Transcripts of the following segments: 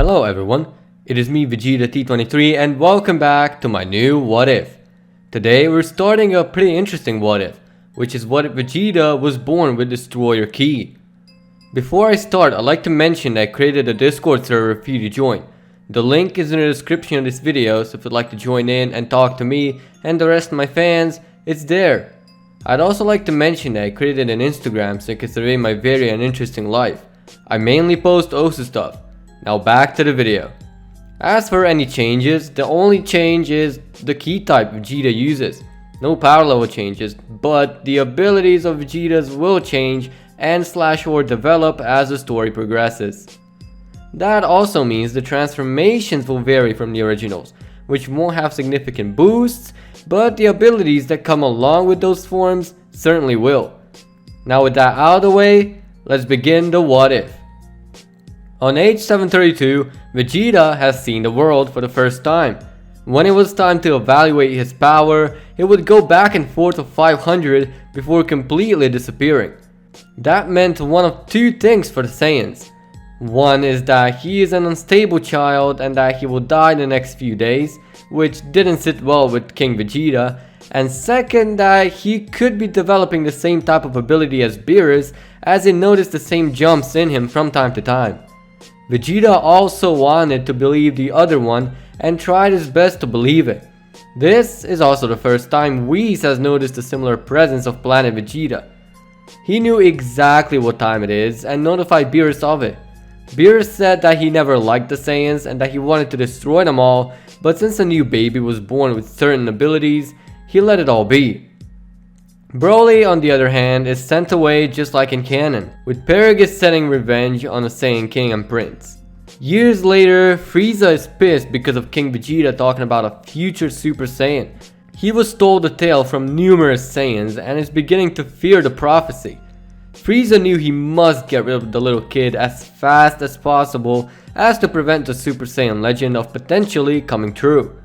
Hello everyone, it is me Vegeta T23 and welcome back to my new What If. Today we're starting a pretty interesting what if, which is what if Vegeta was born with Destroyer Ki. Before I start, I'd like to mention that I created a Discord server for you to join. The link is in the description of this video, so if you'd like to join in and talk to me and the rest of my fans, it's there. I'd also like to mention that I created an Instagram so you can survey my very uninteresting life. I mainly post OSU stuff. Now back to the video. As for any changes, the only change is the key type Vegeta uses. No power level changes, but the abilities of Vegeta's will change and or develop as the story progresses. That also means the transformations will vary from the originals, which won't have significant boosts, but the abilities that come along with those forms certainly will. Now with that out of the way, let's begin the what if. On age 732, Vegeta has seen the world for the first time. When it was time to evaluate his power, it would go back and forth of 500 before completely disappearing. That meant one of two things for the Saiyans. One is that he is an unstable child and that he will die in the next few days, which didn't sit well with King Vegeta, and second that he could be developing the same type of ability as Beerus, as he noticed the same jumps in him from time to time. Vegeta also wanted to believe the other one and tried his best to believe it. This is also the first time Whis has noticed a similar presence of planet Vegeta. He knew exactly what time it is and notified Beerus of it. Beerus said that he never liked the Saiyans and that he wanted to destroy them all, but since a new baby was born with certain abilities, he let it all be. Broly, on the other hand, is sent away just like in canon, with Paragus setting revenge on the Saiyan King and Prince. Years later, Frieza is pissed because of King Vegeta talking about a future Super Saiyan. He was told the tale from numerous Saiyans and is beginning to fear the prophecy. Frieza knew he must get rid of the little kid as fast as possible as to prevent the Super Saiyan legend of potentially coming true.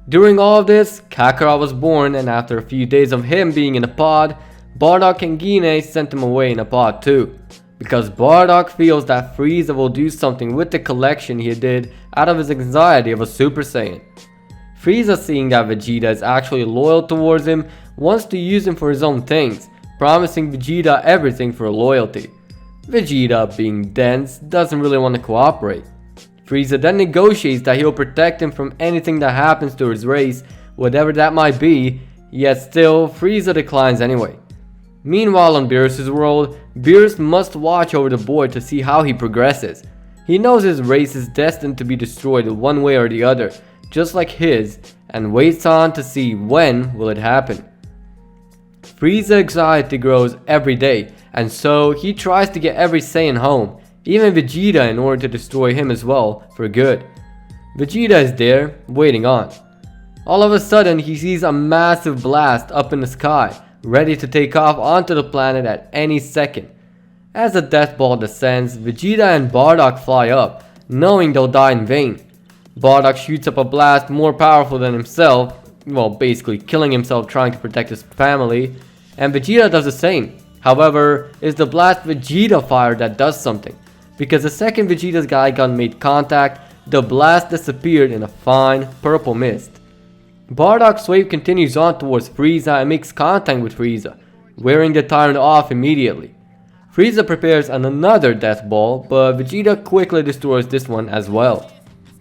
During all of this, Kakarot was born, and after a few days of him being in a pod, Bardock and Gine sent him away in a pod too, because Bardock feels that Frieza will do something with the collection he did out of his anxiety of a Super Saiyan. Frieza, seeing that Vegeta is actually loyal towards him, wants to use him for his own things, promising Vegeta everything for loyalty. Vegeta, being dense, doesn't really want to cooperate. Frieza then negotiates that he'll protect him from anything that happens to his race, whatever that might be, yet still, Frieza declines anyway. Meanwhile on Beerus' world, Beerus must watch over the boy to see how he progresses. He knows his race is destined to be destroyed one way or the other, just like his, and waits on to see when will it happen. Frieza's anxiety grows every day, and so he tries to get every Saiyan home, even Vegeta, in order to destroy him as well, for good. Vegeta is there, waiting on. All of a sudden, he sees a massive blast up in the sky, ready to take off onto the planet at any second. As the death ball descends, Vegeta and Bardock fly up, knowing they'll die in vain. Bardock shoots up a blast more powerful than himself, well, basically killing himself trying to protect his family, and Vegeta does the same. However, it's the blast Vegeta fired that does something, because the second Vegeta's Guy Gun made contact, the blast disappeared in a fine purple mist. Bardock's wave continues on towards Frieza and makes contact with Frieza, wearing the tyrant off immediately. Frieza prepares another death ball, but Vegeta quickly destroys this one as well.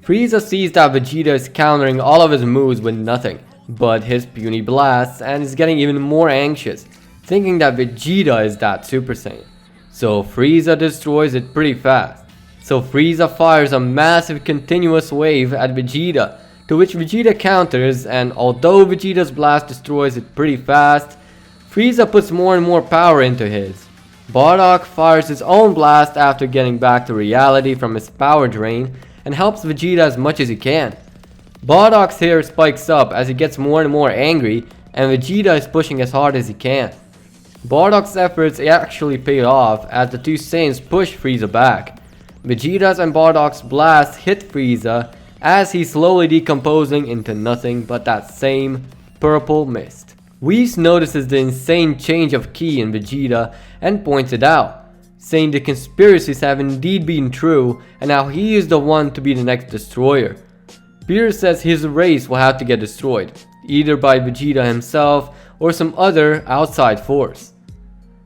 Frieza sees that Vegeta is countering all of his moves with nothing but his puny blasts and is getting even more anxious, thinking that Vegeta is that Super Saiyan. So Frieza destroys it pretty fast. So Frieza fires a massive continuous wave at Vegeta, to which Vegeta counters, and although Vegeta's blast destroys it pretty fast, Frieza puts more and more power into his. Bardock fires his own blast after getting back to reality from his power drain and helps Vegeta as much as he can. Bardock's hair spikes up as he gets more and more angry, and Vegeta is pushing as hard as he can. Bardock's efforts actually paid off as the two Saiyans push Frieza back. Vegeta's and Bardock's blasts hit Frieza as he's slowly decomposing into nothing but that same purple mist. Whis notices the insane change of ki in Vegeta and points it out. saying the conspiracies have indeed been true and how he is the one to be the next destroyer. Beerus says his race will have to get destroyed, either by Vegeta himself or some other outside force.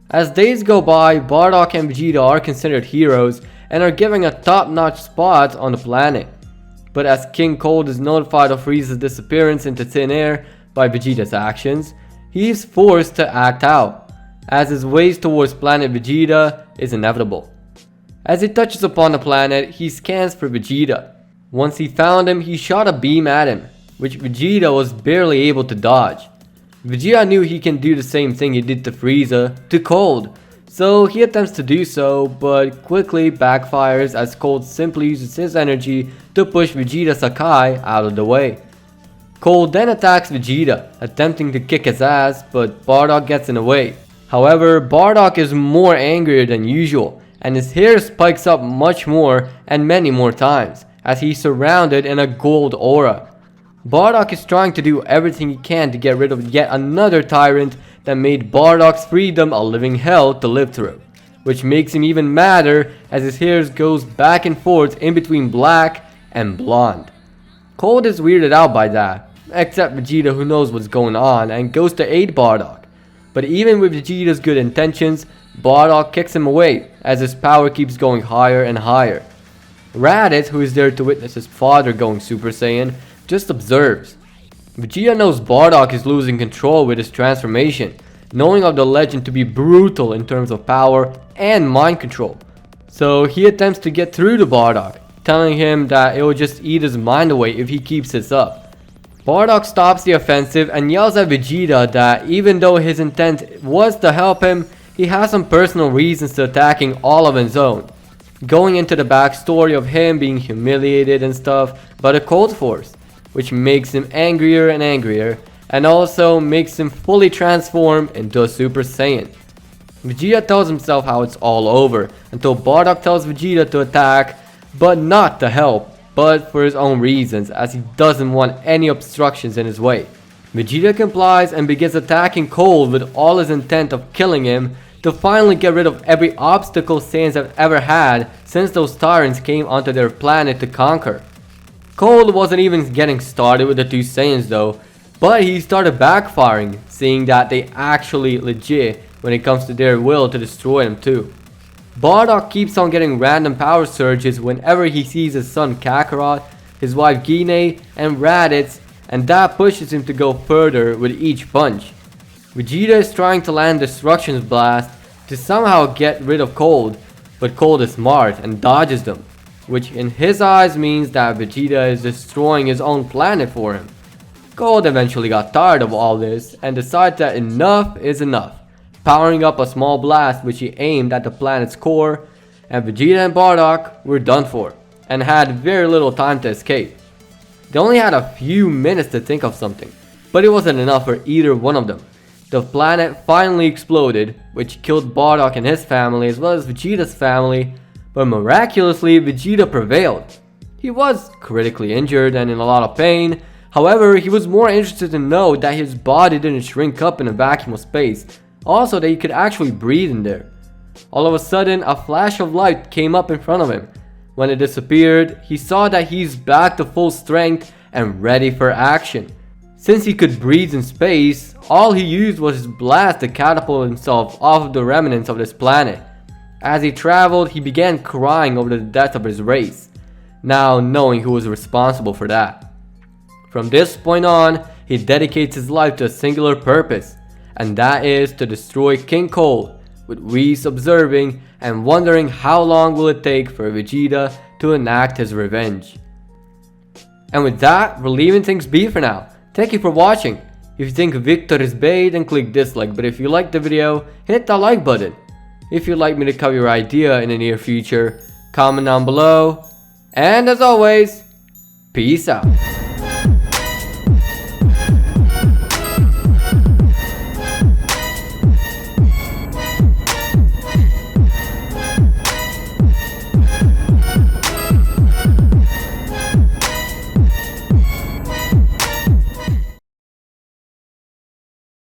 As days go by, Bardock and Vegeta are considered heroes and are given a top-notch spot on the planet. But as King Cold is notified of Frieza's disappearance into thin air by Vegeta's actions, he is forced to act out, as his ways towards planet Vegeta is inevitable. As he touches upon the planet, he scans for Vegeta. Once he found him, he shot a beam at him, which Vegeta was barely able to dodge. Vegeta knew he can do the same thing he did to Frieza, to Cold, so he attempts to do so, but quickly backfires as Cold simply uses his energy to push Vegeta Sakai out of the way. Cold then attacks Vegeta, attempting to kick his ass, but Bardock gets in the way. However, Bardock is more angrier than usual, and his hair spikes up much more and many more times, as he's surrounded in a gold aura. Bardock is trying to do everything he can to get rid of yet another tyrant that made Bardock's freedom a living hell to live through, which makes him even madder as his hair goes back and forth in between black and blonde. Cold is weirded out by that, except Vegeta, who knows what's going on and goes to aid Bardock. But even with Vegeta's good intentions, Bardock kicks him away as his power keeps going higher and higher. Raditz, who is there to witness his father going Super Saiyan, just observes. Vegeta knows Bardock is losing control with his transformation, knowing of the legend to be brutal in terms of power and mind control. So he attempts to get through to Bardock, telling him that it will just eat his mind away if he keeps this up. Bardock stops the offensive and yells at Vegeta that even though his intent was to help him, he has some personal reasons to attacking all of his own, going into the backstory of him being humiliated and stuff by the Cold Force, which makes him angrier and angrier, and also makes him fully transform into a Super Saiyan. Vegeta tells himself how it's all over, until Bardock tells Vegeta to attack, but not to help, but for his own reasons, as he doesn't want any obstructions in his way. Vegeta complies and begins attacking Cold with all his intent of killing him, to finally get rid of every obstacle Saiyans have ever had since those tyrants came onto their planet to conquer. Cold wasn't even getting started with the two Saiyans though, but he started backfiring, seeing that they actually legit when it comes to their will to destroy him too. Bardock keeps on getting random power surges whenever he sees his son Kakarot, his wife Gine, and Raditz, and that pushes him to go further with each punch. Vegeta is trying to land Destruction's Blast to somehow get rid of Cold, but Cold is smart and dodges them, which in his eyes means that Vegeta is destroying his own planet for him. Cold eventually got tired of all this and decided that enough is enough, powering up a small blast which he aimed at the planet's core, and Vegeta and Bardock were done for, and had very little time to escape. They only had a few minutes to think of something, but it wasn't enough for either one of them. The planet finally exploded, which killed Bardock and his family as well as Vegeta's family, but miraculously Vegeta prevailed. He was critically injured and in a lot of pain, however he was more interested to know that his body didn't shrink up in a vacuum of space, also that he could actually breathe in there. All of a sudden a flash of light came up in front of him. When it disappeared, he saw that he's back to full strength and ready for action. Since he could breathe in space, all he used was his blast to catapult himself off of the remnants of this planet. As he traveled, he began crying over the death of his race, now knowing who was responsible for that. From this point on, he dedicates his life to a singular purpose, and that is to destroy King Cold, with Whis observing and wondering how long will it take for Vegeta to enact his revenge. And with that, we're leaving things be for now. Thank you for watching. If you think Victor is bait, then click dislike, but if you liked the video, hit that like button. If you'd like me to cover your idea in the near future, comment down below. And as always, peace out.